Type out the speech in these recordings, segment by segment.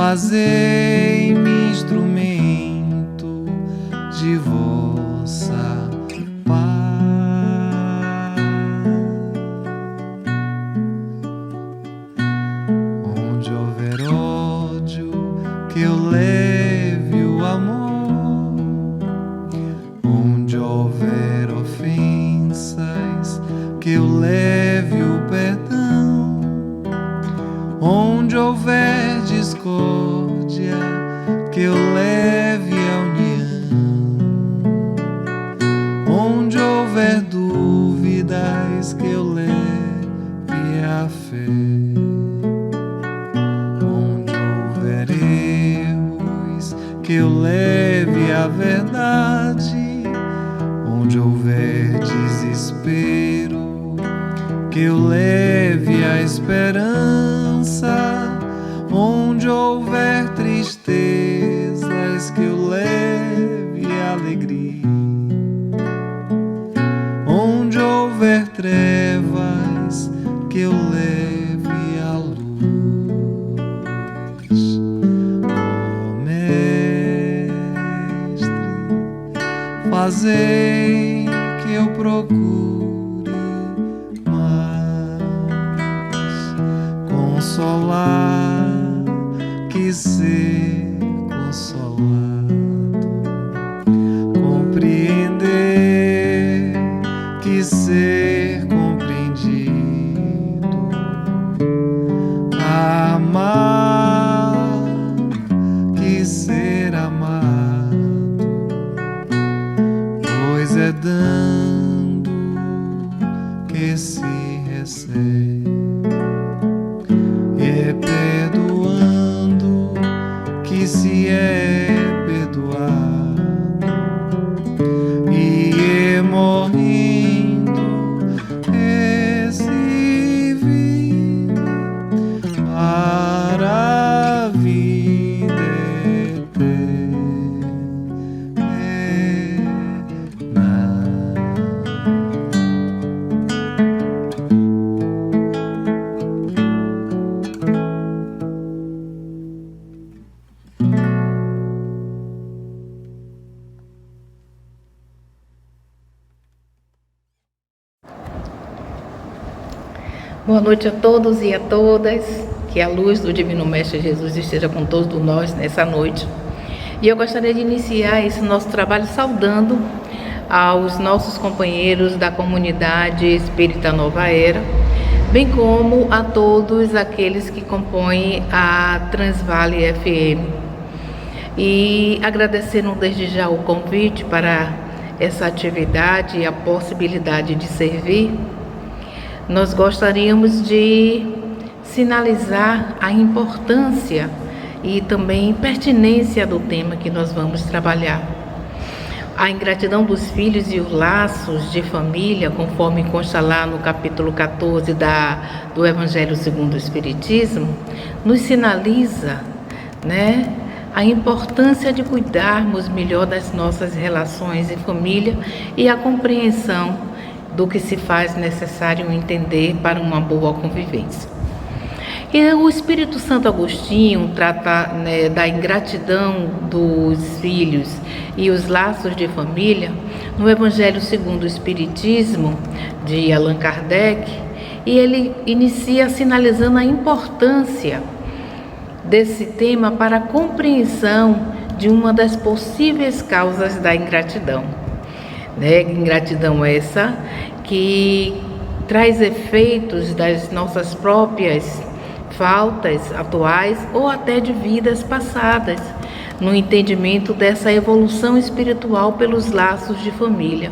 Fazei-me instrumento de vossa paz. Onde houver ódio, que eu leve o amor. Onde houver ofensas, que eu leve o perdão. Onde houver discórdia, que eu leve a união. Onde houver dúvidas, que eu leve a fé. Onde houver erros, que eu leve a verdade. Onde houver desespero, que eu leve a esperança. Onde houver tristezas, que eu leve a alegria. Onde houver trevas, que eu leve a luz. Ó Mestre, fazei que eu procure mais consolar, que ser consolado, compreender, que ser compreendido, amar, que ser amado, pois é dando que se recebe, é perdoando que se é perdoado, e é morrendo esse vive para a vida eterna. Boa noite a todos e a todas, que a luz do Divino Mestre Jesus esteja com todos nós nessa noite. E eu gostaria de iniciar esse nosso trabalho saudando aos nossos companheiros da comunidade Espírita Nova Era, bem como a todos aqueles que compõem a Transvale FM. E agradecendo desde já o convite para essa atividade e a possibilidade de servir, nós gostaríamos de sinalizar a importância e também pertinência do tema que nós vamos trabalhar. A ingratidão dos filhos e os laços de família, conforme consta lá no capítulo 14 do Evangelho segundo o Espiritismo, nos sinaliza, a importância de cuidarmos melhor das nossas relações em família e a compreensão do que se faz necessário entender para uma boa convivência. E o Espírito Santo Agostinho trata da ingratidão dos filhos e os laços de família no Evangelho segundo o Espiritismo, de Allan Kardec, e ele inicia sinalizando a importância desse tema para a compreensão de uma das possíveis causas da ingratidão. Ingratidão essa que traz efeitos das nossas próprias faltas atuais ou até de vidas passadas, no entendimento dessa evolução espiritual pelos laços de família.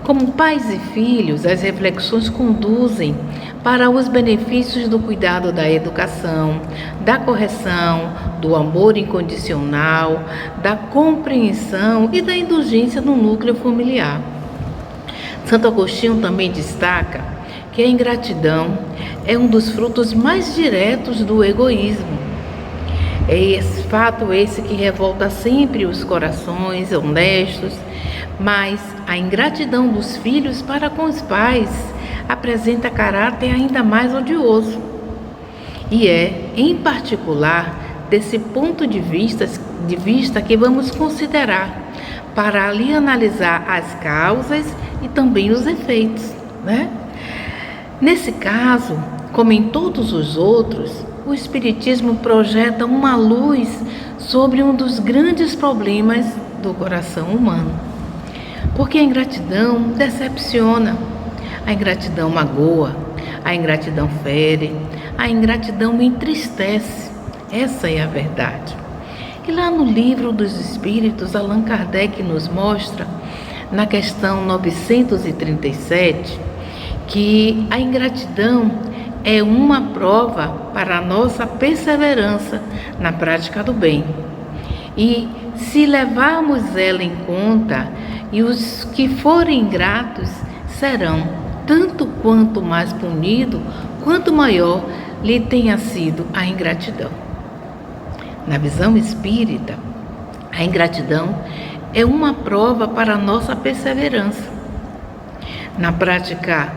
Como pais e filhos, as reflexões conduzem para os benefícios do cuidado da educação, da correção, do amor incondicional, da compreensão e da indulgência no núcleo familiar. Santo Agostinho também destaca que a ingratidão é um dos frutos mais diretos do egoísmo. É esse fato esse que revolta sempre os corações honestos, mas a ingratidão dos filhos para com os pais apresenta caráter ainda mais odioso e é, em particular, desse ponto de vista que vamos considerar para ali analisar as causas e também os efeitos, né? Nesse caso, como em todos os outros, o Espiritismo projeta uma luz sobre um dos grandes problemas do coração humano. Porque a ingratidão decepciona, a ingratidão magoa, a ingratidão fere, a ingratidão entristece. Essa é a verdade. E lá no Livro dos Espíritos, Allan Kardec nos mostra, na questão 937, que a ingratidão é uma prova para a nossa perseverança na prática do bem. E se levarmos ela em conta, e os que forem ingratos serão tanto quanto mais punidos, quanto maior lhe tenha sido a ingratidão. Na visão espírita, a ingratidão é uma prova para a nossa perseverança na prática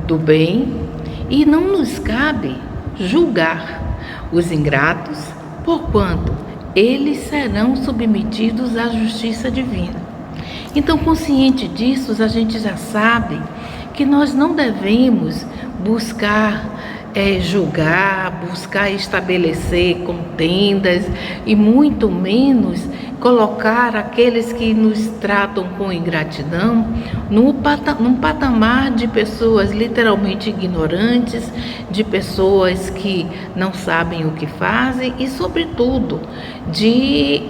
do bem, e não nos cabe julgar os ingratos, porquanto eles serão submetidos à justiça divina. Então, consciente disso, a gente já sabe que nós não devemos buscar julgar, buscar estabelecer contendas e muito menos colocar aqueles que nos tratam com ingratidão num patamar de pessoas literalmente ignorantes, de pessoas que não sabem o que fazem e, sobretudo, de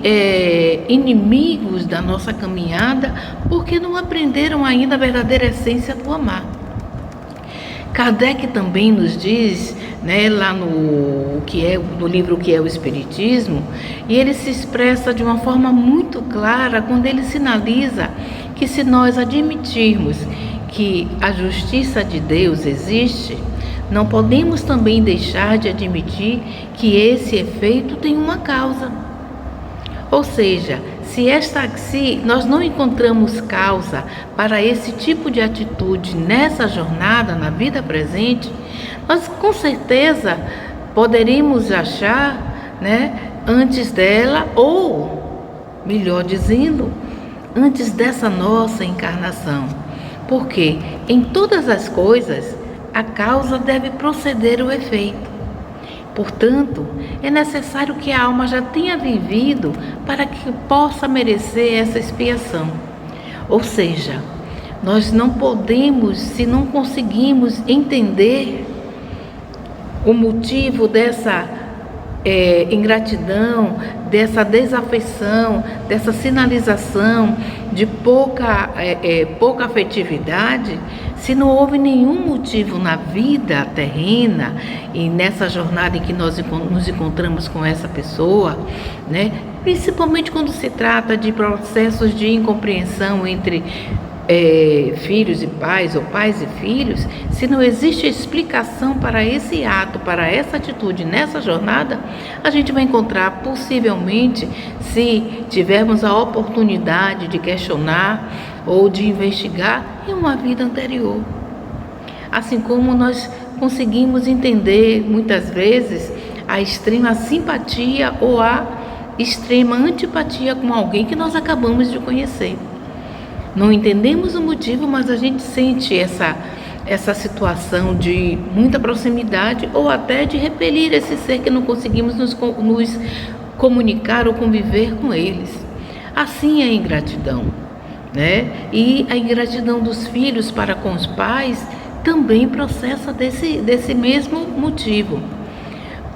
inimigos da nossa caminhada, porque não aprenderam ainda a verdadeira essência do amar. Kardec também nos diz, né, lá no livro que é o Espiritismo, e ele se expressa de uma forma muito clara quando ele sinaliza que se nós admitirmos que a justiça de Deus existe, não podemos também deixar de admitir que esse efeito tem uma causa. Ou seja, se nós não encontramos causa para esse tipo de atitude nessa jornada, na vida presente, nós com certeza poderíamos achar, né, antes dela, ou, melhor dizendo, antes dessa nossa encarnação. Porque em todas as coisas, a causa deve proceder ao efeito. Portanto, é necessário que a alma já tenha vivido para que possa merecer essa expiação. Ou seja, nós não podemos, se não conseguimos entender o motivo dessa ingratidão, dessa desafeição, dessa sinalização de pouca afetividade, se não houve nenhum motivo na vida terrena e nessa jornada em que nós nos encontramos com essa pessoa, né? Principalmente quando se trata de processos de incompreensão entre filhos e pais, ou pais e filhos, se não existe explicação para esse ato, para essa atitude nessa jornada, a gente vai encontrar possivelmente, se tivermos a oportunidade de questionar ou de investigar, em uma vida anterior. Assim como nós conseguimos entender muitas vezes a extrema simpatia ou a extrema antipatia com alguém que nós acabamos de conhecer. Não entendemos o motivo, mas a gente sente essa situação de muita proximidade ou até de repelir esse ser que não conseguimos nos comunicar ou conviver com eles. Assim é a ingratidão, né? E a ingratidão dos filhos para com os pais também processa desse mesmo motivo.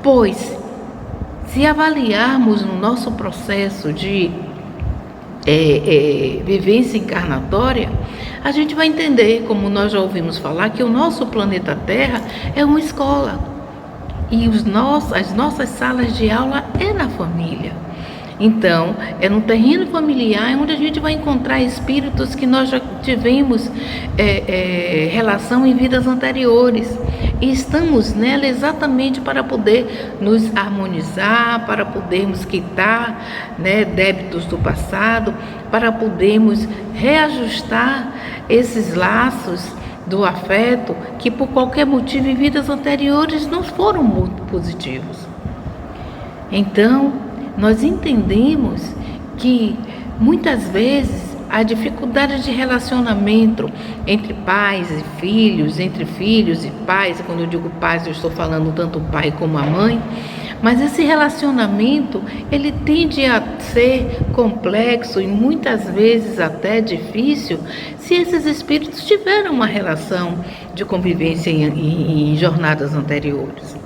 Pois, se avaliarmos no nosso processo de vivência encarnatória, a gente vai entender, como nós já ouvimos falar, que o nosso planeta Terra é uma escola e as nossas salas de aula é na família. Então, é no terreno familiar onde a gente vai encontrar espíritos que nós já tivemos relação em vidas anteriores. E estamos nela exatamente para poder nos harmonizar, para podermos quitar, né, débitos do passado, para podermos reajustar esses laços do afeto que por qualquer motivo em vidas anteriores não foram muito positivos. Então, nós entendemos que muitas vezes a dificuldade de relacionamento entre pais e filhos, entre filhos e pais, quando eu digo pais, eu estou falando tanto o pai como a mãe, mas esse relacionamento, ele tende a ser complexo e muitas vezes até difícil se esses espíritos tiveram uma relação de convivência em jornadas anteriores.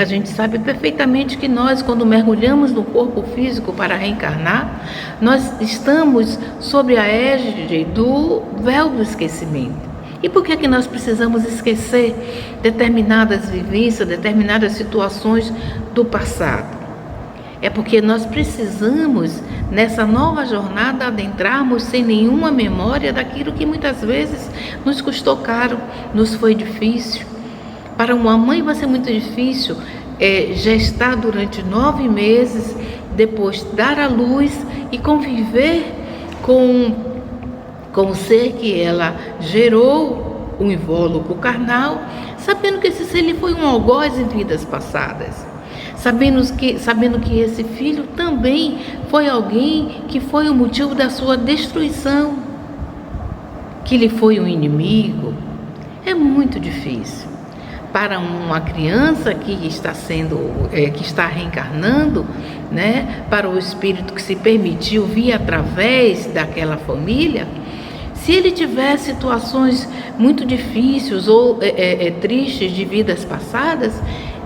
A gente sabe perfeitamente que nós, quando mergulhamos no corpo físico para reencarnar, nós estamos sob a égide do véu do esquecimento. E por que nós precisamos esquecer determinadas vivências, determinadas situações do passado? É porque nós precisamos, nessa nova jornada, adentrarmos sem nenhuma memória daquilo que muitas vezes nos custou caro, nos foi difícil. Para uma mãe vai ser muito difícil gestar durante 9 meses, depois dar à luz e conviver com o ser que ela gerou, um invólucro carnal, sabendo que esse ser ele foi um algoz em vidas passadas. Sabendo que esse filho também foi alguém que foi o motivo da sua destruição, que ele foi um inimigo. É muito difícil. Para uma criança que está reencarnando, né, para o espírito que se permitiu vir através daquela família, se ele tiver situações muito difíceis ou tristes de vidas passadas,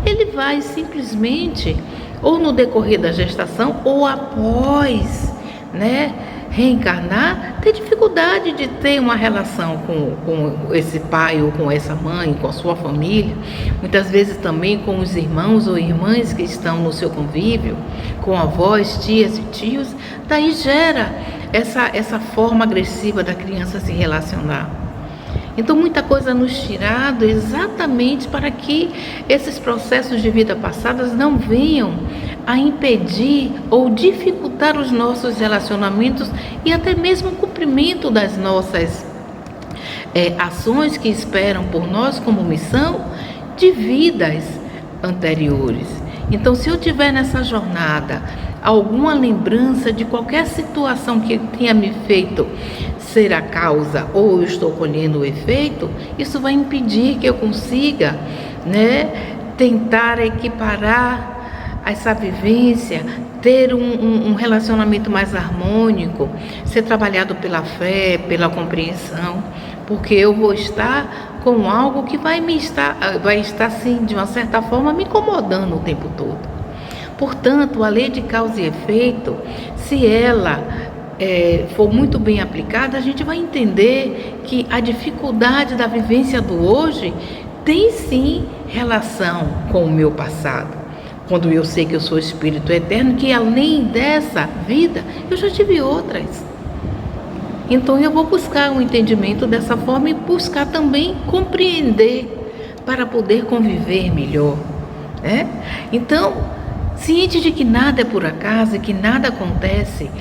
ele vai simplesmente, ou no decorrer da gestação, ou após, né, reencarnar, ter dificuldade de ter uma relação com esse pai ou com essa mãe, com a sua família, muitas vezes também com os irmãos ou irmãs que estão no seu convívio, com avós, tias e tios. Daí gera essa forma agressiva da criança se relacionar. Então muita coisa nos tirado exatamente para que esses processos de vida passadas não venham a impedir ou dificultar os nossos relacionamentos e até mesmo o cumprimento das nossas ações que esperam por nós como missão de vidas anteriores. Então, se eu tiver nessa jornada alguma lembrança de qualquer situação que tenha me feito ser a causa ou eu estou colhendo o efeito, isso vai impedir que eu consiga, né, tentar equiparar essa vivência, ter um relacionamento mais harmônico, ser trabalhado pela fé, pela compreensão, porque eu vou estar com algo que vai estar assim, de uma certa forma, me incomodando o tempo todo. Portanto, a lei de causa e efeito, se ela for muito bem aplicada, a gente vai entender que a dificuldade da vivência do hoje tem sim relação com o meu passado. Quando eu sei que eu sou espírito eterno, que além dessa vida, eu já tive outras. Então eu vou buscar um entendimento dessa forma e buscar também compreender para poder conviver melhor, né? Então, ciente de que nada é por acaso e que nada acontece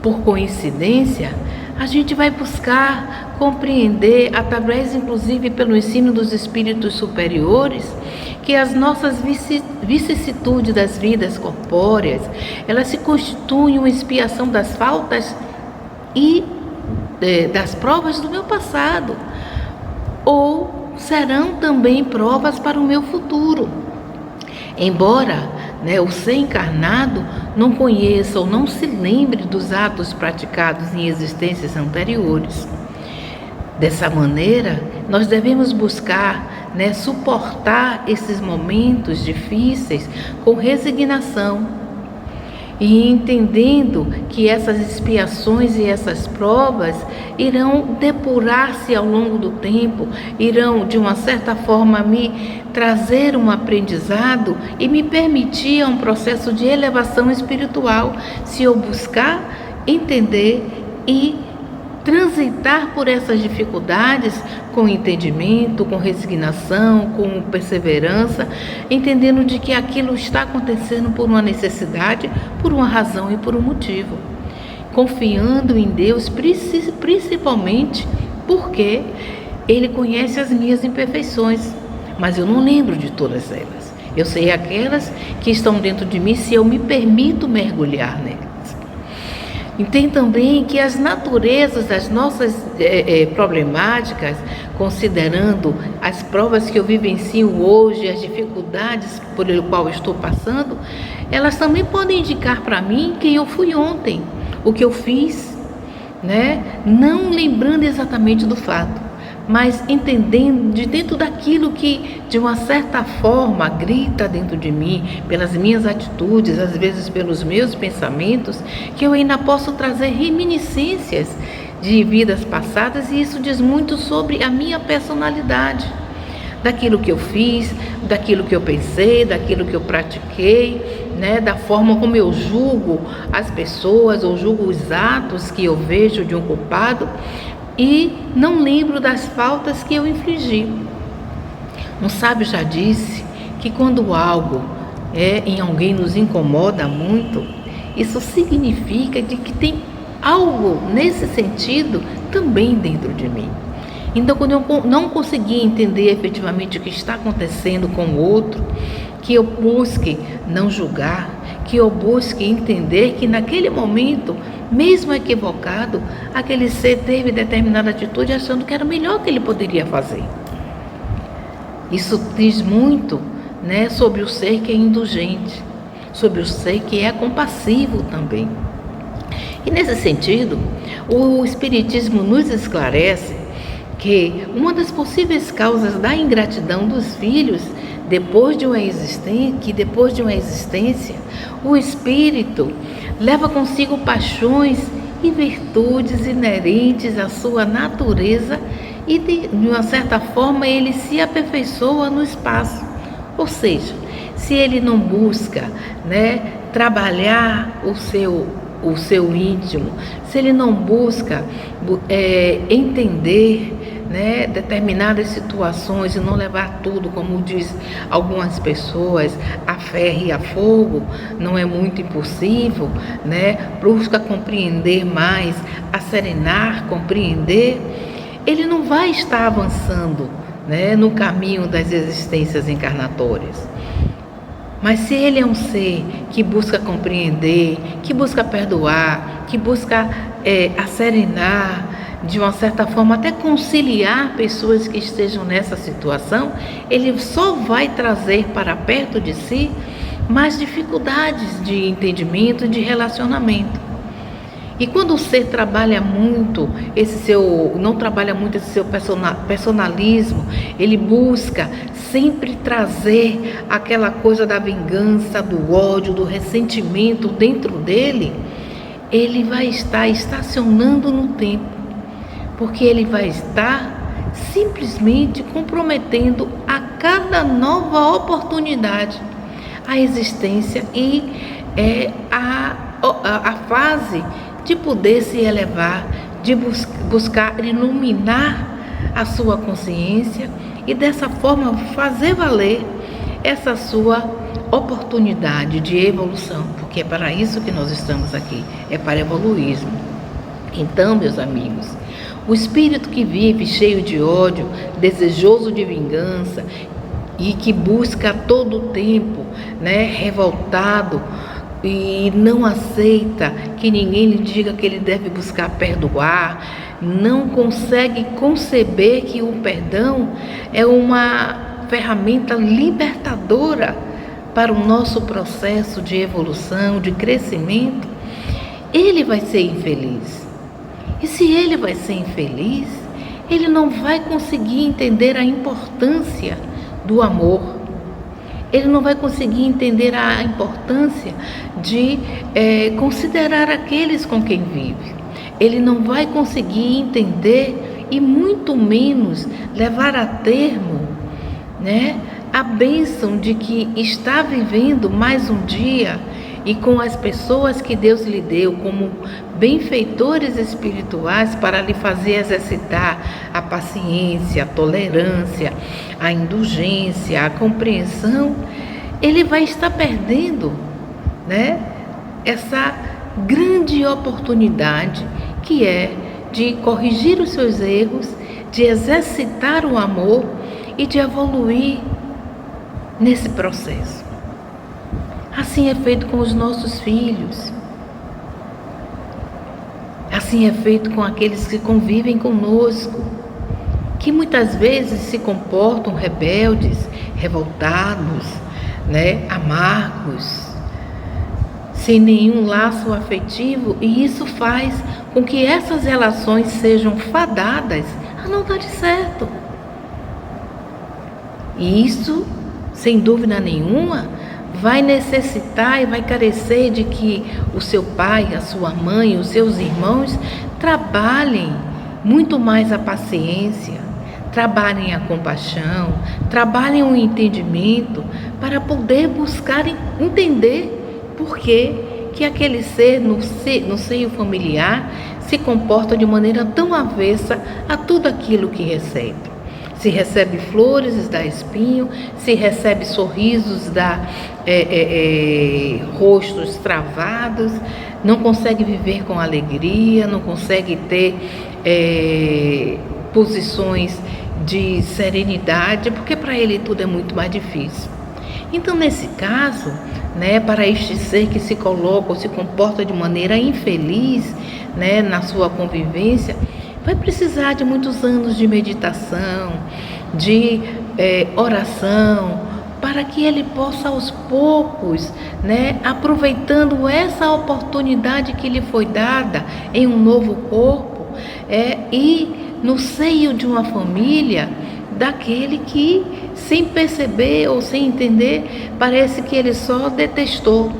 por coincidência, a gente vai buscar compreender, através inclusive pelo ensino dos espíritos superiores, que as nossas vicissitudes das vidas corpóreas, elas se constituem uma expiação das faltas e das provas do meu passado, ou serão também provas para o meu futuro. Embora o ser encarnado não conheça ou não se lembre dos atos praticados em existências anteriores. Dessa maneira, nós devemos buscar suportar esses momentos difíceis com resignação e entendendo que essas expiações e essas provas irão depurar-se ao longo do tempo, irão de uma certa forma me trazer um aprendizado e me permitir um processo de elevação espiritual, se eu buscar entender e transitar por essas dificuldades com entendimento, com resignação, com perseverança, entendendo de que aquilo está acontecendo por uma necessidade, por uma razão e por um motivo. Confiando em Deus, principalmente porque Ele conhece as minhas imperfeições, mas eu não lembro de todas elas. Eu sei aquelas que estão dentro de mim se eu me permito mergulhar nelas. E tem também que as naturezas das nossas problemáticas, considerando as provas que eu vivencio hoje, as dificuldades por qual estou passando, elas também podem indicar para mim quem eu fui ontem, o que eu fiz, né? Não lembrando exatamente do fato, mas entendendo de dentro daquilo que, de uma certa forma, grita dentro de mim, pelas minhas atitudes, às vezes pelos meus pensamentos, que eu ainda posso trazer reminiscências de vidas passadas, e isso diz muito sobre a minha personalidade, daquilo que eu fiz, daquilo que eu pensei, daquilo que eu pratiquei, né, da forma como eu julgo as pessoas, ou julgo os atos que eu vejo de um culpado, e não lembro das faltas que eu infligi. Um sábio já disse que quando algo em alguém nos incomoda muito, isso significa de que tem algo nesse sentido também dentro de mim. Então, quando eu não conseguir entender efetivamente o que está acontecendo com o outro, que eu busque não julgar, que eu busque entender que naquele momento, mesmo equivocado, aquele ser teve determinada atitude achando que era o melhor que ele poderia fazer. Isso diz muito, né, sobre o ser que é indulgente, sobre o ser que é compassivo também. E nesse sentido, o Espiritismo nos esclarece que uma das possíveis causas da ingratidão dos filhos depois de uma existência, o espírito leva consigo paixões e virtudes inerentes à sua natureza e de uma certa forma ele se aperfeiçoa no espaço. Ou seja, se ele não busca, né, trabalhar o seu íntimo, se ele não busca entender, né, determinadas situações e não levar tudo, como diz algumas pessoas, a ferro e a fogo, não é muito impossível, né, busca compreender mais, acerenar, compreender, ele não vai estar avançando, né, no caminho das existências encarnatórias. Mas se ele é um ser que busca compreender, que busca perdoar, que busca acerenar, de uma certa forma até conciliar pessoas que estejam nessa situação, ele só vai trazer para perto de si mais dificuldades de entendimento e de relacionamento. E quando o ser trabalha muito não trabalha muito esse seu personalismo, ele busca sempre trazer aquela coisa da vingança, do ódio, do ressentimento dentro dele, ele vai estar estacionando no tempo, porque ele vai estar simplesmente comprometendo a cada nova oportunidade a existência e a fase de poder se elevar, de buscar iluminar a sua consciência e dessa forma fazer valer essa sua oportunidade de evolução, porque é para isso que nós estamos aqui, é para evoluísmo. Então, meus amigos, o espírito que vive cheio de ódio, desejoso de vingança e que busca a todo tempo, né, revoltado e não aceita que ninguém lhe diga que ele deve buscar perdoar, não consegue conceber que o perdão é uma ferramenta libertadora para o nosso processo de evolução, de crescimento, ele vai ser infeliz. E se ele vai ser infeliz, ele não vai conseguir entender a importância do amor. Ele não vai conseguir entender a importância de considerar aqueles com quem vive. Ele não vai conseguir entender e muito menos levar a termo, né, a bênção de que está vivendo mais um dia e com as pessoas que Deus lhe deu como benfeitores espirituais para lhe fazer exercitar a paciência, a tolerância, a indulgência, a compreensão, ele vai estar perdendo, né, essa grande oportunidade que é de corrigir os seus erros, de exercitar o amor e de evoluir nesse processo. Assim é feito com os nossos filhos. Assim é feito com aqueles que convivem conosco, que muitas vezes se comportam rebeldes, revoltados, amargos, sem nenhum laço afetivo, e isso faz com que essas relações sejam fadadas a não dar certo. E isso, sem dúvida nenhuma, vai necessitar e vai carecer de que o seu pai, a sua mãe, os seus irmãos trabalhem muito mais a paciência, trabalhem a compaixão, trabalhem o entendimento para poder buscar entender por que aquele ser no seio familiar se comporta de maneira tão avessa a tudo aquilo que recebe. Se recebe flores, dá espinho, se recebe sorrisos, dá rostos travados, não consegue viver com alegria, não consegue ter posições de serenidade, porque para ele tudo é muito mais difícil. Então, nesse caso, para este ser que se coloca ou se comporta de maneira infeliz, na sua convivência, vai precisar de muitos anos de meditação, de oração, para que ele possa aos poucos, aproveitando essa oportunidade que lhe foi dada em um novo corpo, e no seio de uma família, daquele que, sem perceber ou sem entender, parece que ele só detestou.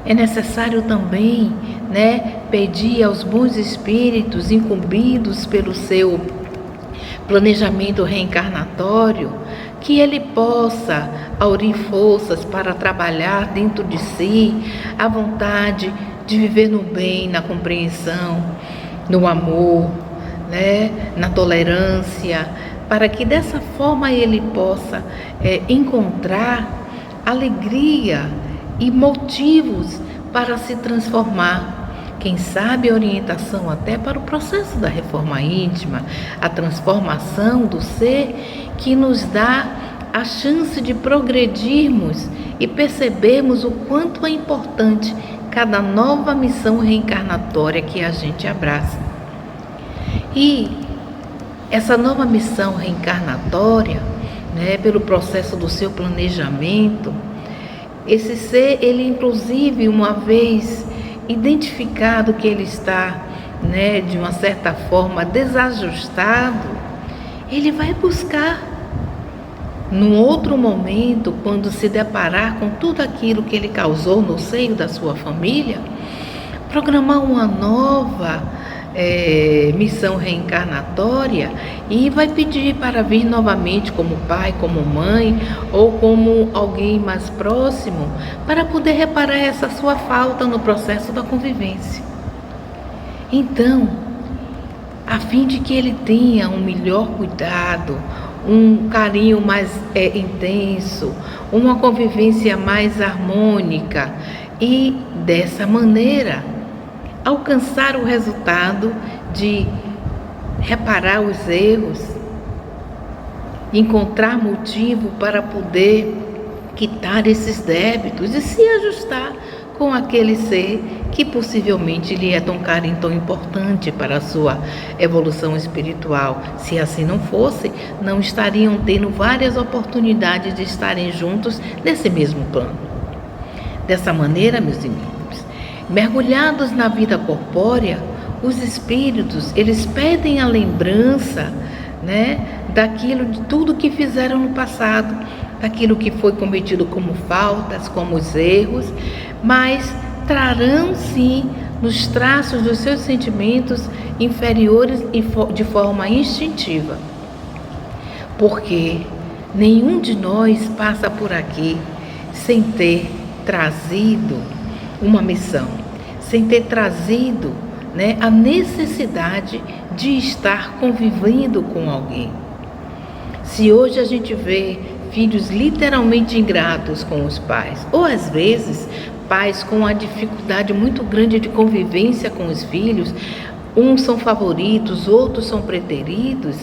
É necessário também, pedir aos bons espíritos incumbidos pelo seu planejamento reencarnatório, que ele possa aurir forças para trabalhar dentro de si a vontade de viver no bem, na compreensão, no amor, na tolerância, para que dessa forma ele possa encontrar alegria e motivos para se transformar. Quem sabe orientação até para o processo da reforma íntima, a transformação do ser que nos dá a chance de progredirmos e percebermos o quanto é importante cada nova missão reencarnatória que a gente abraça. E essa nova missão reencarnatória, pelo processo do seu planejamento, esse ser, ele inclusive, uma vez identificado que ele está, de uma certa forma, desajustado, ele vai buscar, num outro momento, quando se deparar com tudo aquilo que ele causou no seio da sua família, programar uma nova missão reencarnatória e vai pedir para vir novamente como pai, como mãe ou como alguém mais próximo para poder reparar essa sua falta no processo da convivência. Então, a fim de que ele tenha um melhor cuidado, um carinho mais intenso, uma convivência mais harmônica e dessa maneira alcançar o resultado de reparar os erros, encontrar motivo para poder quitar esses débitos e se ajustar com aquele ser que possivelmente lhe é tão caro e tão importante para a sua evolução espiritual. Se assim não fosse, não estariam tendo várias oportunidades de estarem juntos nesse mesmo plano. Dessa maneira, meus irmãos, mergulhados na vida corpórea, os espíritos, eles pedem a lembrança, daquilo, de tudo que fizeram no passado, daquilo que foi cometido como faltas, como os erros, mas trarão sim nos traços dos seus sentimentos inferiores e de forma instintiva. Porque nenhum de nós passa por aqui sem ter trazido uma missão, sem ter trazido a necessidade de estar convivendo com alguém. Se hoje a gente vê filhos literalmente ingratos com os pais, ou às vezes pais com uma dificuldade muito grande de convivência com os filhos, uns são favoritos, outros são preteridos,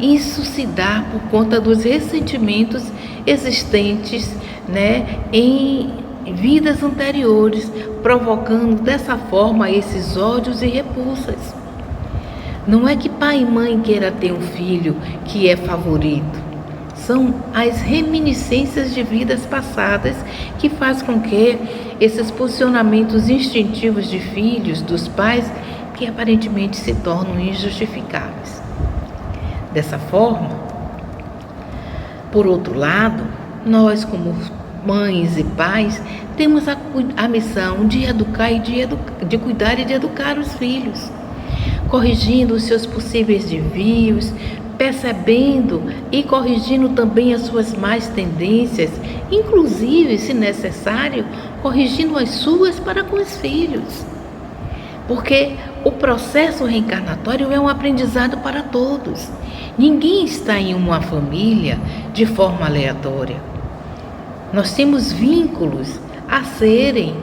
isso se dá por conta dos ressentimentos existentes, né, em vidas anteriores, provocando dessa forma esses ódios e repulsas. Não é que pai e mãe queira ter um filho que é favorito. São as reminiscências de vidas passadas que faz com que esses posicionamentos instintivos de filhos, dos pais, que aparentemente se tornam injustificáveis. Dessa forma, por outro lado, nós como mães e pais temos a missão de educar e de cuidar e de educar os filhos, corrigindo os seus possíveis desvios, percebendo e corrigindo também as suas más tendências, inclusive, se necessário, corrigindo as suas para com os filhos. Porque o processo reencarnatório é um aprendizado para todos. Ninguém está em uma família de forma aleatória. Nós temos vínculos a serem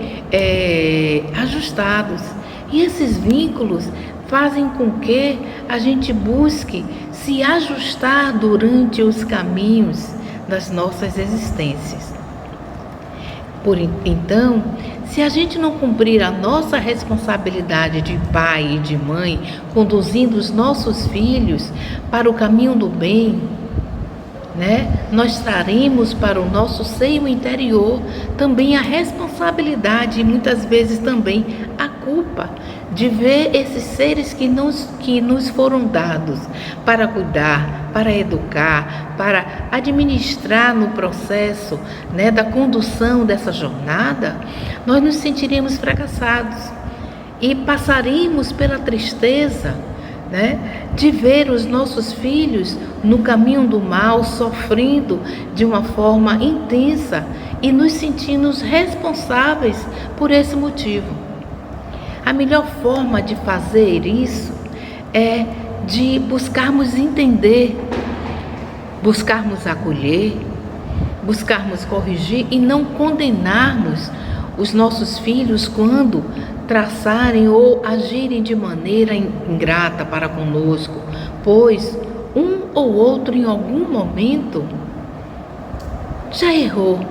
ajustados. E esses vínculos fazem com que a gente busque se ajustar durante os caminhos das nossas existências. Então, se a gente não cumprir a nossa responsabilidade de pai e de mãe, conduzindo os nossos filhos para o caminho do bem, né, nós traremos para o nosso seio interior também a responsabilidade e muitas vezes também a culpa de ver esses seres que nos foram dados para cuidar, para educar, para administrar no processo, né, da condução dessa jornada. Nós nos sentiremos fracassados e passaremos pela tristeza, né, de ver os nossos filhos no caminho do mal, sofrendo de uma forma intensa e nos sentindo responsáveis por esse motivo. A melhor forma de fazer isso é de buscarmos entender, buscarmos acolher, buscarmos corrigir e não condenarmos os nossos filhos quando traçarem ou agirem de maneira ingrata para conosco, pois um ou outro em algum momento já errou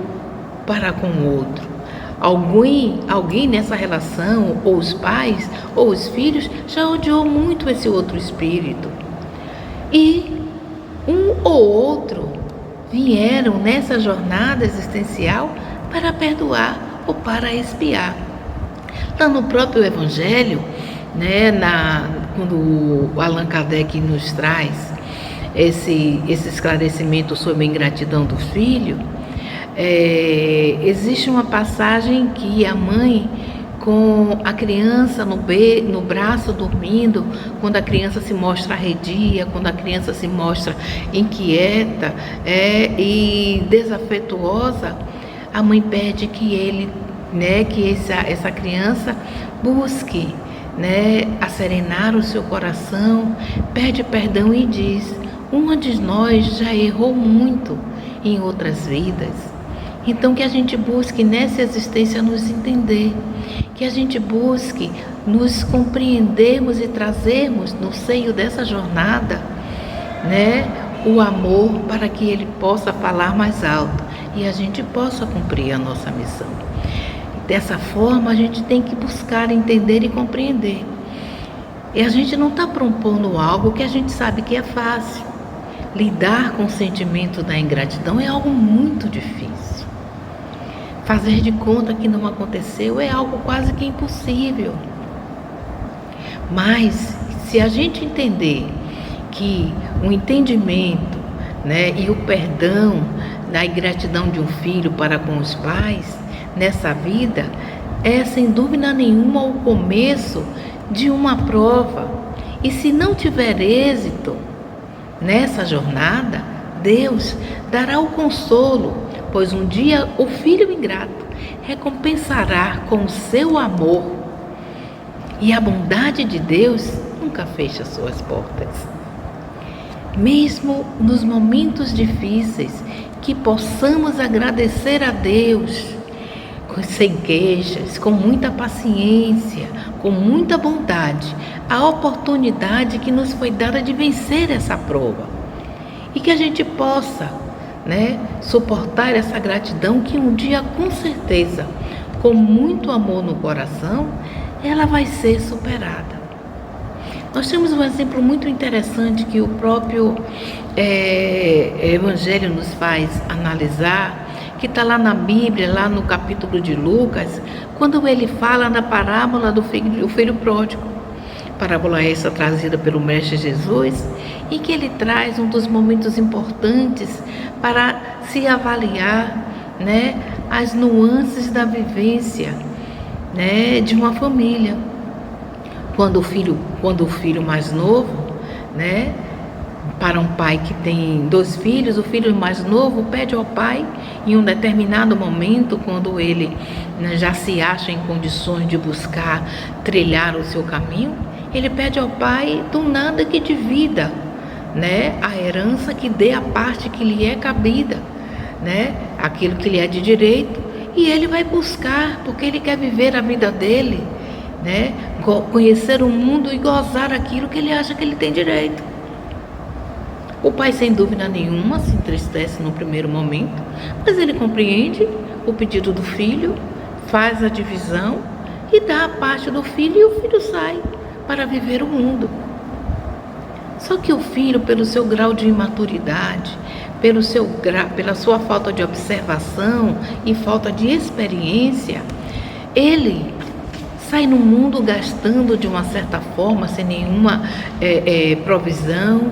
para com o outro. Alguém nessa relação, ou os pais, ou os filhos, já odiou muito esse outro espírito. E um ou outro vieram nessa jornada existencial para perdoar ou para expiar. Lá no próprio Evangelho, né, quando o Allan Kardec nos traz esse esclarecimento sobre a ingratidão do filho, existe uma passagem que a mãe, com a criança no braço dormindo, quando a criança se mostra arredia, quando a criança se mostra inquieta e desafetuosa, a mãe pede que essa criança busque, né, acerenar o seu coração, pede perdão e diz: uma de nós já errou muito em outras vidas. Então que a gente busque nessa existência nos entender, que a gente busque nos compreendermos e trazermos no seio dessa jornada, né, o amor para que ele possa falar mais alto e a gente possa cumprir a nossa missão. Dessa forma a gente tem que buscar entender e compreender. E a gente não está propondo algo que a gente sabe que é fácil. Lidar com o sentimento da ingratidão é algo muito difícil. Fazer de conta que não aconteceu é algo quase que impossível. Mas, se a gente entender que o entendimento, né, e o perdão da ingratidão de um filho para com os pais, nessa vida, é sem dúvida nenhuma o começo de uma prova. E se não tiver êxito nessa jornada, Deus dará o consolo, pois um dia o filho ingrato recompensará com o seu amor. E a bondade de Deus nunca fecha suas portas. Mesmo nos momentos difíceis, que possamos agradecer a Deus, sem queixas, com muita paciência, com muita bondade, a oportunidade que nos foi dada de vencer essa prova. E que a gente possa, suportar essa gratidão que um dia, com certeza, com muito amor no coração, ela vai ser superada. Nós temos um exemplo muito interessante que o próprio Evangelho nos faz analisar, que está lá na Bíblia, lá no capítulo de Lucas, quando ele fala na parábola do filho pródigo. Parábola essa trazida pelo Mestre Jesus, em que ele traz um dos momentos importantes para se avaliar, as nuances da vivência, de uma família. Quando o filho mais novo, para um pai que tem 2 filhos, o filho mais novo pede ao pai, em um determinado momento, quando ele já se acha em condições de buscar trilhar o seu caminho, ele pede ao pai do nada que divida, a herança, que dê a parte que lhe é cabida, aquilo que lhe é de direito, e ele vai buscar, porque ele quer viver a vida dele, conhecer o mundo e gozar aquilo que ele acha que ele tem direito. O pai, sem dúvida nenhuma, se entristece no primeiro momento, mas ele compreende o pedido do filho, faz a divisão e dá a parte do filho, e o filho sai para viver o mundo. Só que o filho, pelo seu grau de imaturidade, pela sua falta de observação e falta de experiência, ele sai no mundo gastando de uma certa forma, sem nenhuma provisão,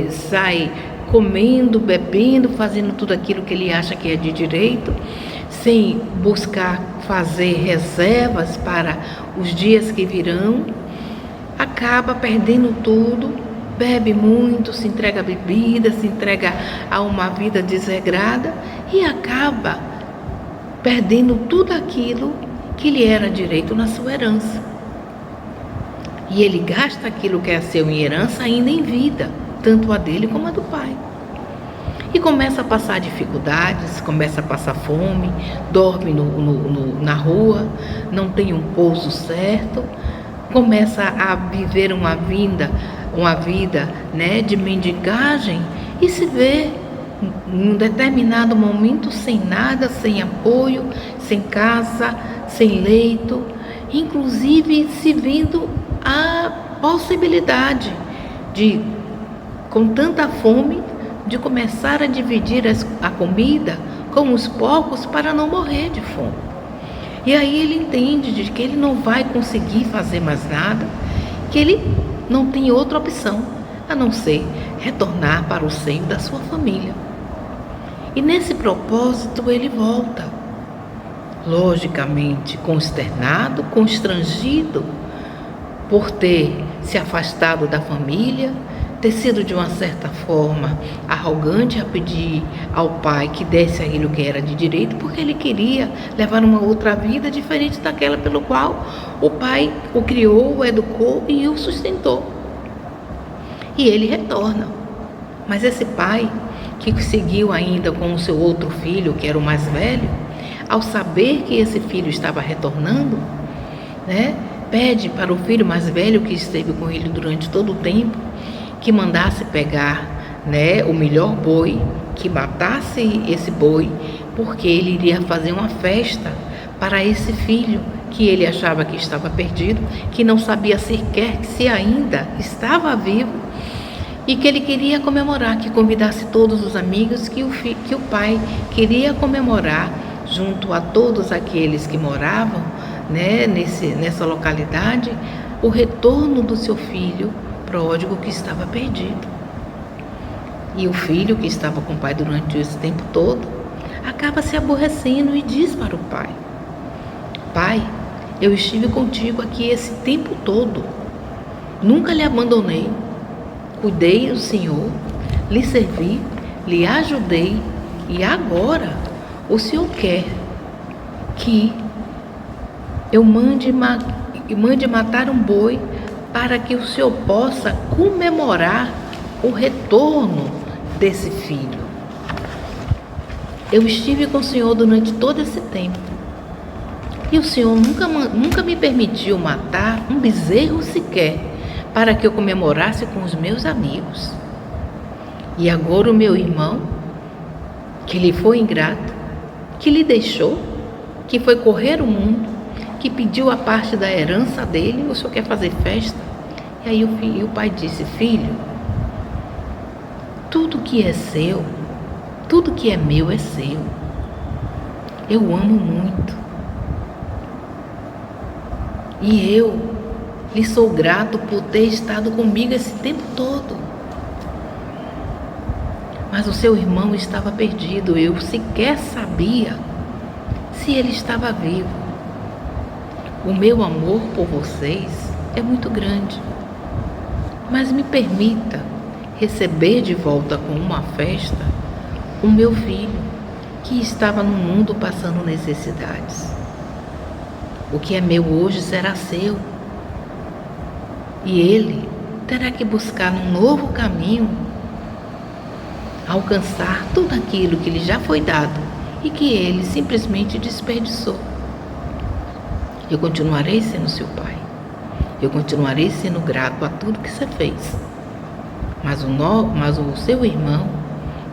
sai comendo, bebendo, fazendo tudo aquilo que ele acha que é de direito, sem buscar fazer reservas para os dias que virão, acaba perdendo tudo, bebe muito, se entrega à bebida, se entrega a uma vida desregrada e acaba perdendo tudo aquilo que lhe era direito na sua herança. E ele gasta aquilo que é seu em herança ainda em vida, tanto a dele como a do pai. E começa a passar dificuldades, começa a passar fome, dorme na rua, não tem um pouso certo, começa a viver uma vida de mendigagem e se vê em um determinado momento sem nada, sem apoio, sem casa, sem leito, inclusive se vendo a possibilidade de, com tanta fome, de começar a dividir a comida com os porcos para não morrer de fome. E aí ele entende de que ele não vai conseguir fazer mais nada, que ele não tem outra opção a não ser retornar para o seio da sua família. E nesse propósito ele volta, logicamente consternado, constrangido por ter se afastado da família, ter sido de uma certa forma arrogante a pedir ao pai que desse a ele o que era de direito, porque ele queria levar uma outra vida diferente daquela pelo qual o pai o criou, o educou e o sustentou. E ele retorna. Mas esse pai, que seguiu ainda com o seu outro filho, que era o mais velho, ao saber que esse filho estava retornando, pede para o filho mais velho, que esteve com ele durante todo o tempo, que mandasse pegar o melhor boi, que matasse esse boi, porque ele iria fazer uma festa para esse filho que ele achava que estava perdido, que não sabia sequer se ainda estava vivo, e que ele queria comemorar, que convidasse todos os amigos, que o pai queria comemorar junto a todos aqueles que moravam nessa localidade, o retorno do seu filho pródigo que estava perdido. E o filho, que estava com o pai durante esse tempo todo, acaba se aborrecendo e diz para o pai: Pai, eu estive contigo aqui esse tempo todo, nunca lhe abandonei, cuidei do Senhor, lhe servi, lhe ajudei, e agora o Senhor quer que eu mande matar um boi para que o Senhor possa comemorar o retorno desse filho. Eu estive com o Senhor durante todo esse tempo. E o Senhor nunca me permitiu matar um bezerro sequer, para que eu comemorasse com os meus amigos. E agora o meu irmão, que lhe foi ingrato, que lhe deixou, que foi correr o mundo, que pediu a parte da herança dele, o senhor quer fazer festa? E aí o pai disse: filho, tudo que é seu, tudo que é meu é seu. Eu amo muito. E eu lhe sou grato por ter estado comigo esse tempo todo. Mas o seu irmão estava perdido, eu sequer sabia se ele estava vivo. O meu amor por vocês é muito grande, mas me permita receber de volta com uma festa o meu filho que estava no mundo passando necessidades. O que é meu hoje será seu, e ele terá que buscar num novo caminho alcançar tudo aquilo que lhe já foi dado e que ele simplesmente desperdiçou. Eu continuarei sendo seu pai, eu continuarei sendo grato a tudo que você fez, mas o seu irmão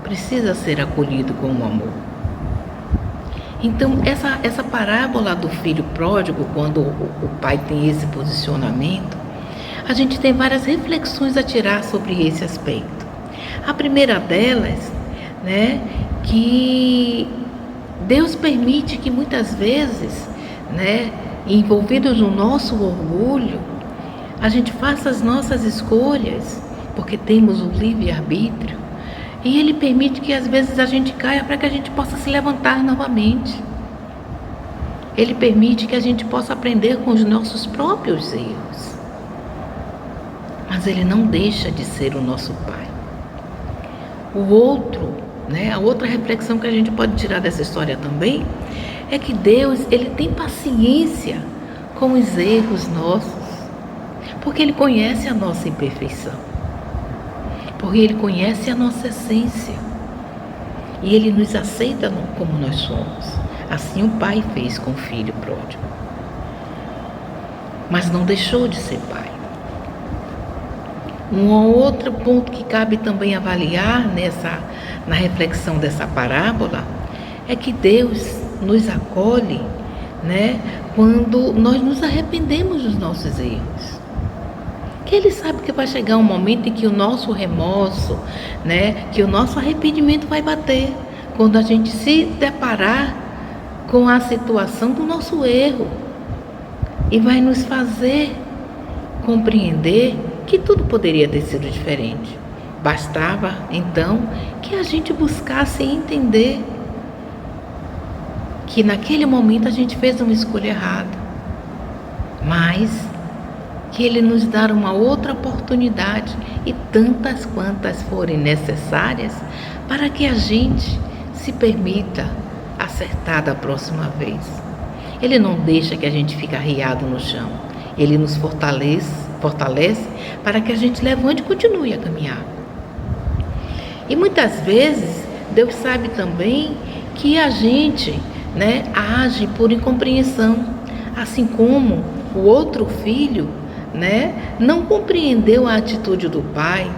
precisa ser acolhido com o amor. Então essa parábola do filho pródigo, quando o pai tem esse posicionamento, a gente tem várias reflexões a tirar sobre esse aspecto. A primeira delas, que Deus permite que muitas vezes, envolvidos no nosso orgulho, a gente faça as nossas escolhas, porque temos o livre-arbítrio, e Ele permite que às vezes a gente caia para que a gente possa se levantar novamente. Ele permite que a gente possa aprender com os nossos próprios erros. Mas Ele não deixa de ser o nosso Pai. A outra reflexão que a gente pode tirar dessa história também é que Deus, Ele tem paciência com os erros nossos, porque Ele conhece a nossa imperfeição, porque Ele conhece a nossa essência e Ele nos aceita como nós somos. Assim o pai fez com o filho pródigo, mas não deixou de ser pai. Um outro ponto que cabe também avaliar na reflexão dessa parábola é que Deus nos acolhe, quando nós nos arrependemos dos nossos erros. Que Ele sabe que vai chegar um momento em que o nosso remorso, que o nosso arrependimento vai bater, quando a gente se deparar com a situação do nosso erro, e vai nos fazer compreender que tudo poderia ter sido diferente. Bastava, então, que a gente buscasse entender que naquele momento a gente fez uma escolha errada, mas que Ele nos dá uma outra oportunidade, e tantas quantas forem necessárias, para que a gente se permita acertar da próxima vez. Ele não deixa que a gente fique arriado no chão. Ele nos fortalece para que a gente levante e continue a caminhar. E muitas vezes Deus sabe também que a gente age por incompreensão, assim como o outro filho não compreendeu a atitude do pai,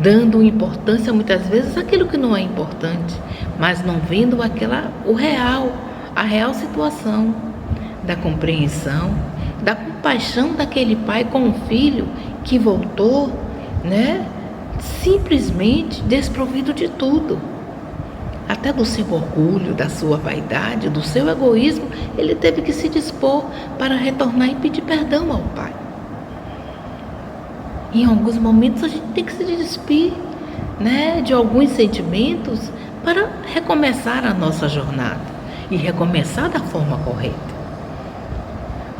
dando importância muitas vezes àquilo que não é importante, mas não vendo a real situação da compreensão, da compaixão daquele pai com o filho que voltou, simplesmente desprovido de tudo, até do seu orgulho, da sua vaidade, do seu egoísmo. Ele teve que se dispor para retornar e pedir perdão ao pai. Em alguns momentos a gente tem que se despir, de alguns sentimentos para recomeçar a nossa jornada e recomeçar da forma correta.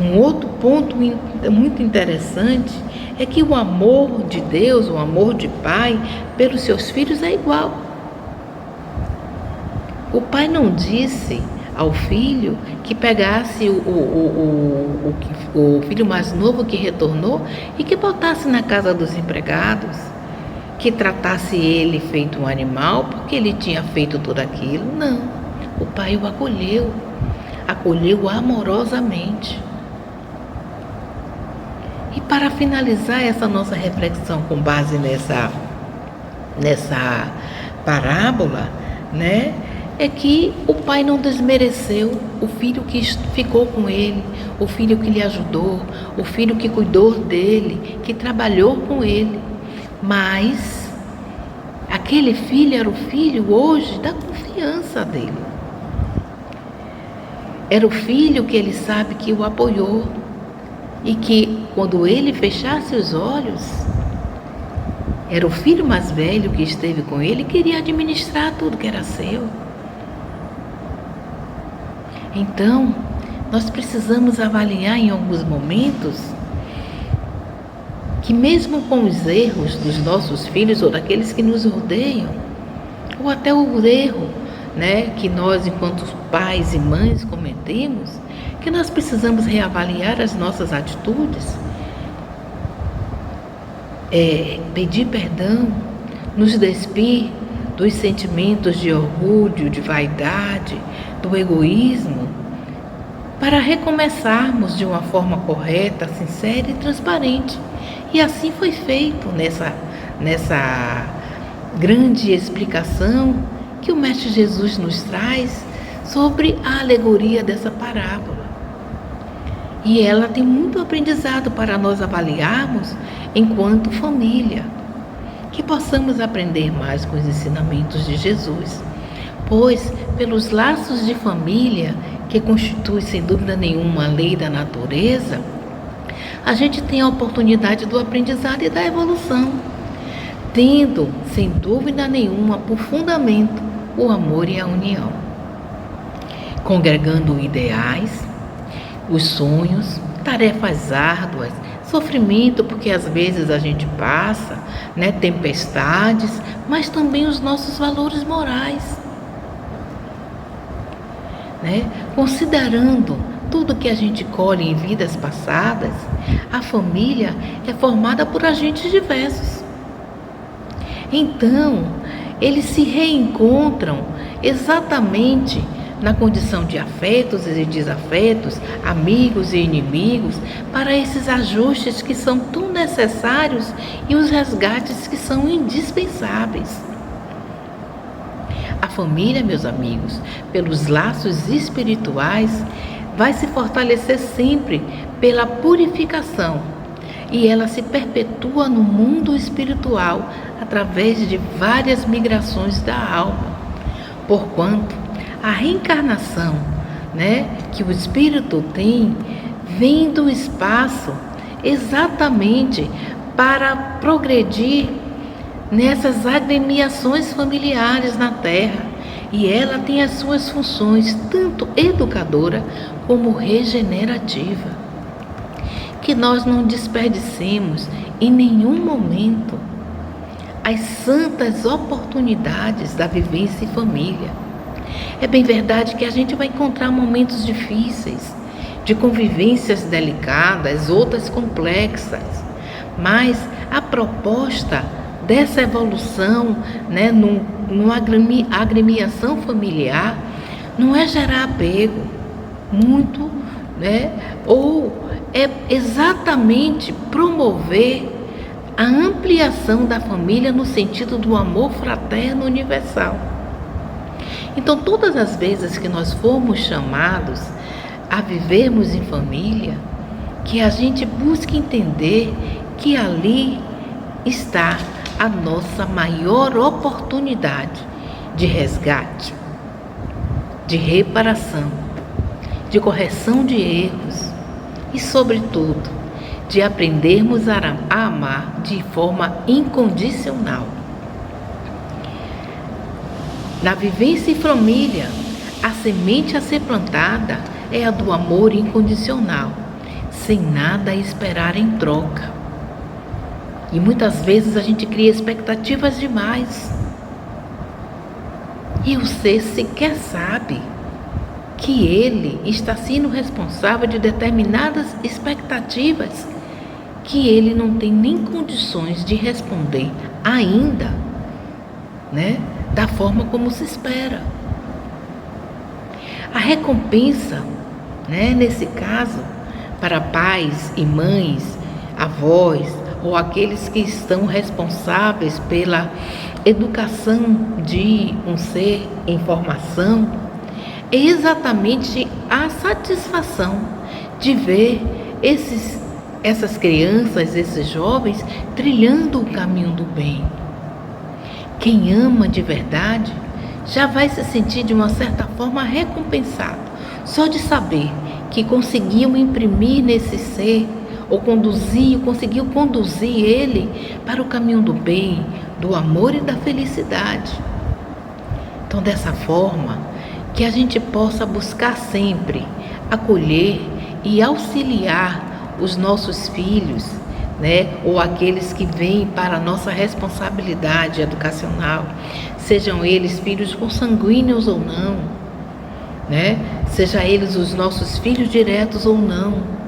Um outro ponto muito interessante é que o amor de Deus, o amor de pai pelos seus filhos é igual. O pai não disse ao filho que pegasse o filho mais novo que retornou e que botasse na casa dos empregados, que tratasse ele feito um animal porque ele tinha feito tudo aquilo. Não, o pai o acolheu. acolheu amorosamente. E para finalizar essa nossa reflexão com base nessa parábola, né, é que o pai não desmereceu o filho que ficou com ele, o filho que lhe ajudou, o filho que cuidou dele, que trabalhou com ele. Mas aquele filho era o filho hoje da confiança dele. Era o filho que ele sabe que o apoiou e que quando ele fechasse os olhos, era o filho mais velho que esteve com ele e queria administrar tudo que era seu. Então, nós precisamos avaliar em alguns momentos que mesmo com os erros dos nossos filhos ou daqueles que nos rodeiam, ou até o erro, né, que nós enquanto pais e mães cometemos, que nós precisamos reavaliar as nossas atitudes, pedir perdão, nos despir dos sentimentos de orgulho, de vaidade, do egoísmo, para recomeçarmos de uma forma correta, sincera e transparente. E assim foi feito nessa grande explicação que o Mestre Jesus nos traz sobre a alegoria dessa parábola. E ela tem muito aprendizado para nós avaliarmos enquanto família, que possamos aprender mais com os ensinamentos de Jesus, pois pelos laços de família, que constitui sem dúvida nenhuma a lei da natureza, a gente tem a oportunidade do aprendizado e da evolução, tendo sem dúvida nenhuma por fundamento o amor e a união, congregando ideais, os sonhos, tarefas árduas, sofrimento, porque às vezes a gente passa, né, tempestades, mas também os nossos valores morais, né? Considerando tudo que a gente colhe em vidas passadas, a família é formada por agentes diversos. Então, eles se reencontram exatamente na condição de afetos e desafetos, amigos e inimigos, para esses ajustes que são tão necessários e os resgates que são indispensáveis. A família, meus amigos, pelos laços espirituais, vai se fortalecer sempre pela purificação, e ela se perpetua no mundo espiritual através de várias migrações da alma, porquanto a reencarnação, né, que o espírito tem, vem do espaço exatamente para progredir nessas agremiações familiares na Terra, e ela tem as suas funções tanto educadora como regenerativa. Que nós não desperdicemos em nenhum momento as santas oportunidades da vivência em família. É bem verdade que a gente vai encontrar momentos difíceis, de convivências delicadas, outras complexas, mas a proposta dessa evolução, né, numa agremiação familiar, não é gerar apego, muito, né, ou é exatamente promover a ampliação da família no sentido do amor fraterno universal. Então, todas as vezes que nós formos chamados a vivermos em família, que a gente busque entender que ali está a nossa maior oportunidade de resgate, de reparação, de correção de erros e, sobretudo, de aprendermos a amar de forma incondicional. Na vivência em família, a semente a ser plantada é a do amor incondicional, sem nada a esperar em troca. E muitas vezes a gente cria expectativas demais. E o ser sequer sabe que ele está sendo responsável de determinadas expectativas que ele não tem nem condições de responder ainda, né, da forma como se espera. A recompensa né? Nesse caso, para pais e mães, avós ou aqueles que estão responsáveis pela educação de um ser em formação, é exatamente a satisfação de ver essas crianças, esses jovens trilhando o caminho do bem. Quem ama de verdade já vai se sentir de uma certa forma recompensado, só de saber que conseguiu imprimir nesse ser ou conseguiu conduzir ele para o caminho do bem, do amor e da felicidade. Então, dessa forma, que a gente possa buscar sempre acolher e auxiliar os nossos filhos, né? Ou aqueles que vêm para a nossa responsabilidade educacional, sejam eles filhos consanguíneos ou não, né? Seja eles os nossos filhos diretos ou não.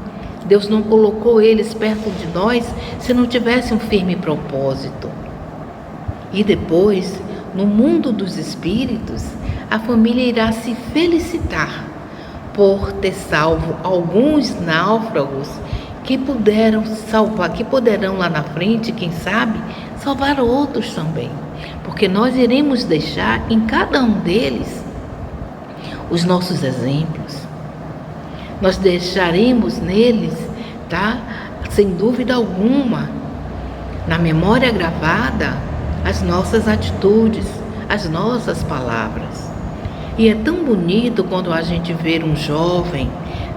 Deus não colocou eles perto de nós se não tivesse um firme propósito. E depois, no mundo dos espíritos, a família irá se felicitar por ter salvo alguns náufragos que puderam salvar, que poderão lá na frente, quem sabe, salvar outros também. Porque nós iremos deixar em cada um deles os nossos exemplos. Nós deixaremos neles, tá? Sem dúvida alguma, na memória gravada, as nossas atitudes, as nossas palavras. E é tão bonito quando a gente vê um jovem,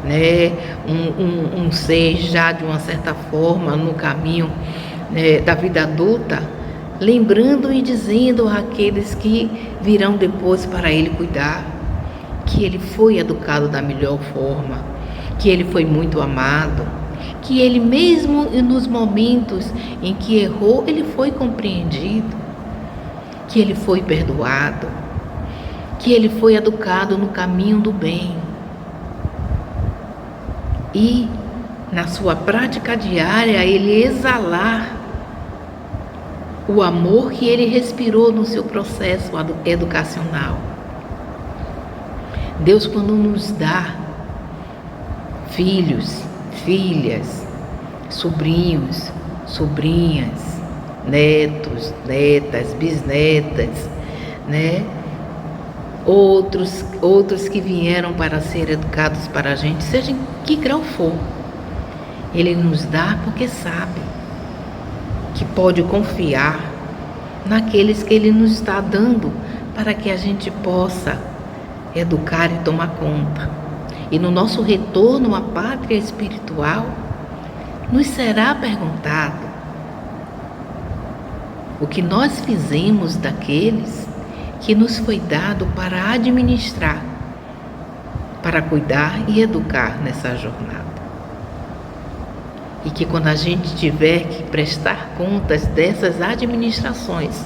né, um ser já de uma certa forma no caminho, né, da vida adulta, lembrando e dizendo àqueles que virão depois para ele cuidar, que ele foi educado da melhor forma, que ele foi muito amado, que ele mesmo nos momentos em que errou, ele foi compreendido, que ele foi perdoado, que ele foi educado no caminho do bem. E na sua prática diária, ele exalar o amor que ele respirou no seu processo educacional. Deus, quando nos dá filhos, filhas, sobrinhos, sobrinhas, netos, netas, bisnetas, né? Outros que vieram para ser educados para a gente, seja em que grau for. Ele nos dá porque sabe que pode confiar naqueles que Ele nos está dando para que a gente possa educar e tomar conta. E no nosso retorno à pátria espiritual, nos será perguntado o que nós fizemos daqueles que nos foi dado para administrar, para cuidar e educar nessa jornada. E que quando a gente tiver que prestar contas dessas administrações,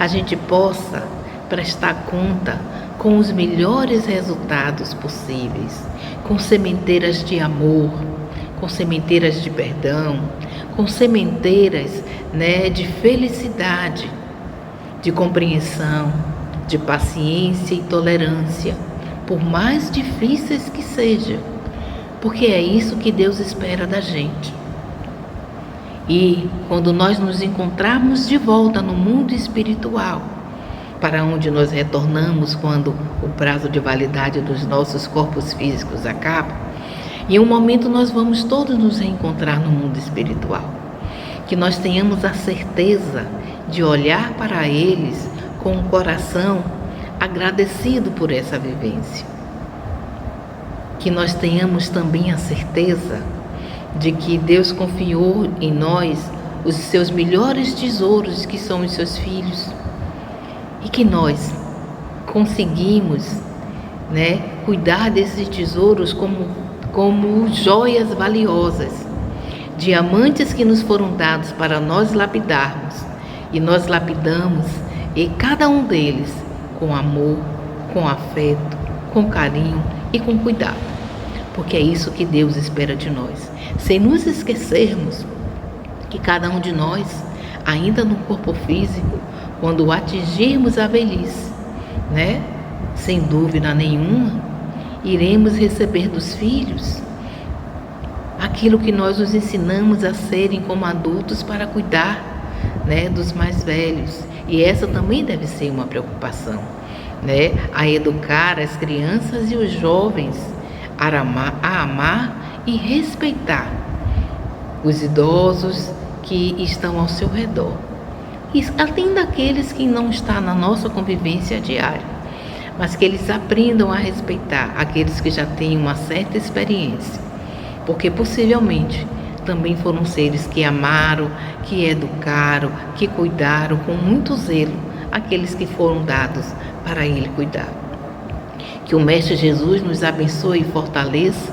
a gente possa prestar conta com os melhores resultados possíveis, com sementeiras de amor, com sementeiras de perdão, com sementeiras, né, de felicidade, de compreensão, de paciência e tolerância, por mais difíceis que sejam, porque é isso que Deus espera da gente. E quando nós nos encontrarmos de volta no mundo espiritual, para onde nós retornamos quando o prazo de validade dos nossos corpos físicos acaba, em um momento nós vamos todos nos reencontrar no mundo espiritual. Que nós tenhamos a certeza de olhar para eles com um coração agradecido por essa vivência. Que nós tenhamos também a certeza de que Deus confiou em nós os seus melhores tesouros, que são os seus filhos, e que nós conseguimos, né, cuidar desses tesouros como joias valiosas, diamantes que nos foram dados para nós lapidarmos, e nós lapidamos e cada um deles com amor, com afeto, com carinho e com cuidado, porque é isso que Deus espera de nós, sem nos esquecermos que cada um de nós, ainda no corpo físico, quando atingirmos a velhice, né, sem dúvida nenhuma, iremos receber dos filhos aquilo que nós os ensinamos a serem como adultos para cuidar, né, dos mais velhos. E essa também deve ser uma preocupação, né, a educar as crianças e os jovens a amar e respeitar os idosos que estão ao seu redor, e além daqueles que não estão na nossa convivência diária, mas que eles aprendam a respeitar aqueles que já têm uma certa experiência, porque possivelmente também foram seres que amaram, que educaram, que cuidaram com muito zelo aqueles que foram dados para ele cuidar. Que o Mestre Jesus nos abençoe e fortaleça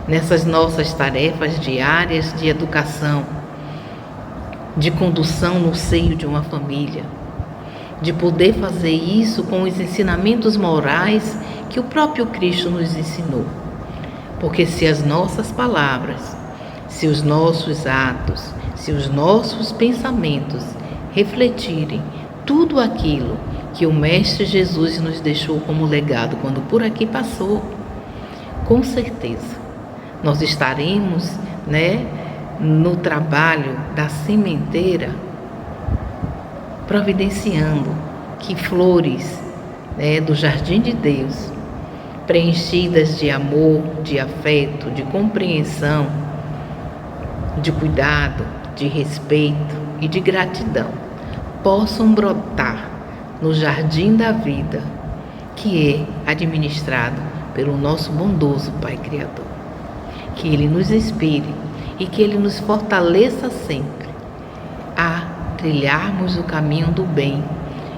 nessas nossas tarefas diárias de educação, de condução no seio de uma família, de poder fazer isso com os ensinamentos morais que o próprio Cristo nos ensinou. Porque se as nossas palavras, se os nossos atos, se os nossos pensamentos refletirem tudo aquilo que o Mestre Jesus nos deixou como legado quando por aqui passou, com certeza nós estaremos, né, no trabalho da sementeira, providenciando que flores, né, do jardim de Deus, preenchidas de amor, de afeto, de compreensão, de cuidado, de respeito e de gratidão, possam brotar no jardim da vida, que é administrado pelo nosso bondoso Pai Criador. Que Ele nos inspire e que Ele nos fortaleça sempre a trilharmos o caminho do bem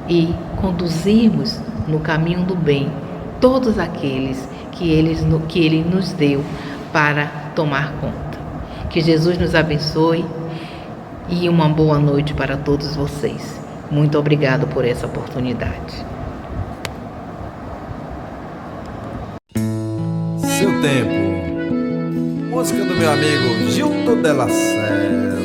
e conduzirmos no caminho do bem todos aqueles que Ele nos deu para tomar conta. Que Jesus nos abençoe e uma boa noite para todos vocês. Muito obrigado por essa oportunidade. Seu tempo. Música do meu amigo Gilto Della Sela.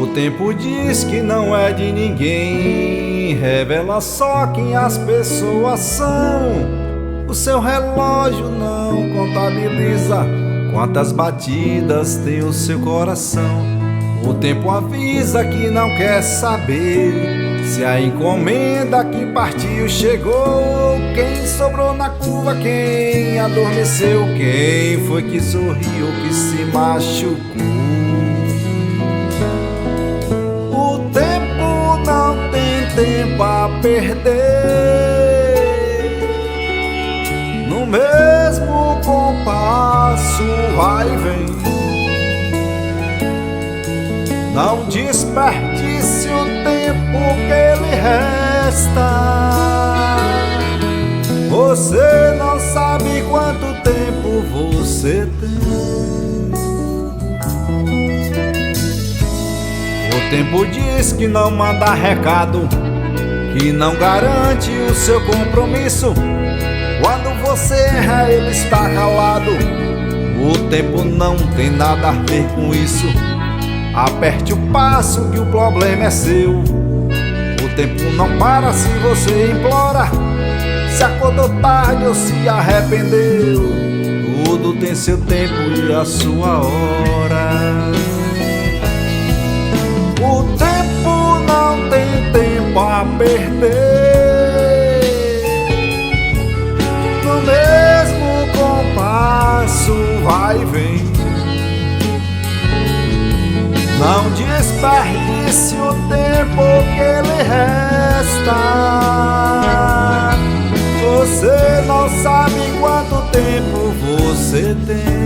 O tempo diz que não é de ninguém, revela só quem as pessoas são. O seu relógio não contabiliza quantas batidas tem o seu coração. O tempo avisa que não quer saber se a encomenda que partiu chegou. Quem sobrou na curva, quem adormeceu, quem foi que sorriu, que se machucou. O tempo não tem tempo a perder. No mesmo compasso vai e vem. Não desperdice o tempo que lhe resta. Você não sabe quanto tempo você tem. O tempo diz que não manda recado, que não garante o seu compromisso. Quando você erra, ele está calado. O tempo não tem nada a ver com isso. Aperte o passo que o problema é seu. O tempo não para se você implora, se acordou tarde ou se arrependeu. Tudo tem seu tempo e a sua hora. O tempo não tem tempo a perder. No mesmo compasso vai e vem. Não desperdice o tempo que lhe resta. Você não sabe quanto tempo você tem.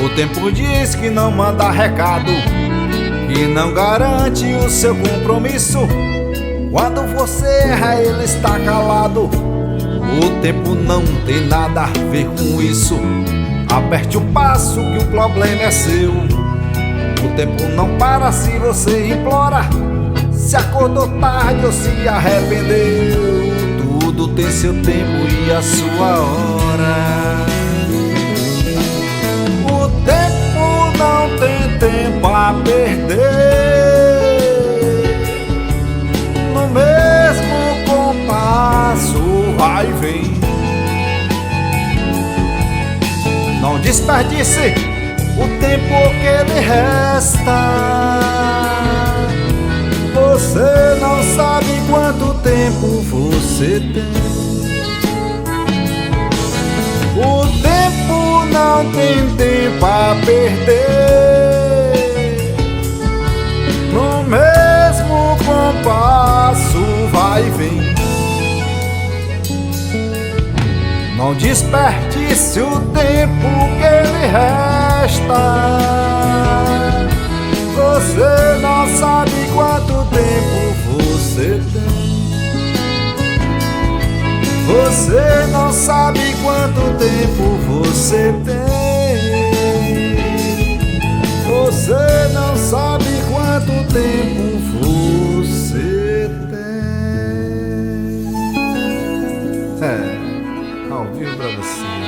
O tempo diz que não manda recado, que não garante o seu compromisso. Quando você erra, ele está calado. O tempo não tem nada a ver com isso. Aperte o passo que o problema é seu. O tempo não para se você implora, se acordou tarde ou se arrependeu, tudo tem seu tempo e a sua hora. O tempo não tem tempo a perder, no mesmo compasso vai e vem. Não desperdice o tempo que lhe resta, você não sabe quanto tempo você tem. O tempo não tem tempo a perder, no mesmo compasso vai e vem. Não desperdice o tempo que lhe resta, você não sabe quanto tempo você tem. Você não sabe quanto tempo você tem. Você não sabe quanto tempo você tem. Ao vivo pra você.